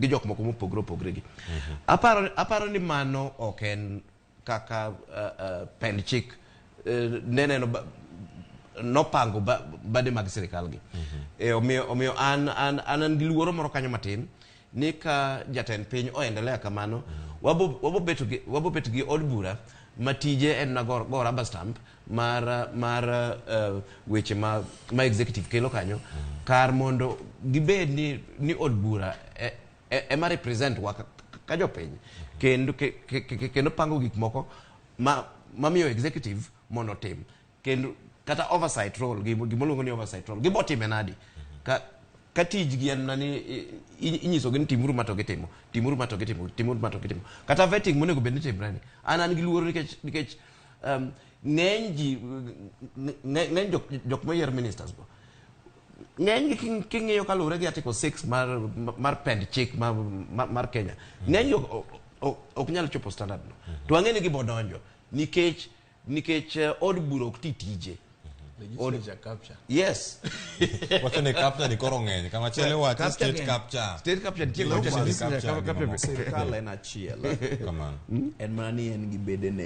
gi jok moko mopogre opogre gi. Aparo ni mano ok en kaka pend chik neneno nopango bade mag sirikal gi. Omiyo an gi luoro moro kanyo matin ni ka jatend piny oendelea kamano, wabo bet gi od bura matije en na go rubber stamp mar weche ma executive kelo kanyo, kar mondo gibed ni od bura ema represent wa ka jopiny, kendo pango gik moko mamiyo executive mondo tim, kendo kata oversight role, gimoluongo ni oversight role gibotime nadi ka tijgi en nani inyiso gini timuru ma to gitimo, timuru ma to gitimo, timuru ma to gitimo. Kata vetting monego bed ni timrani. An gi luoro nikech ng'eny jok moyier ministers go, ng'eny gi king'iyo kalure gi article 6 mar pend chik mar Kenya, ng'eny ok nyal chopo standard no. To ang'e ni gibodonjo nikech od bura ok ti tije. Legislature capture. Yes. Wacho ne capture ni koro ng'eny. Kama chele wacho state capture. State capture State capture. Sirikal en achiel. Come on. En mana ni en gi bedene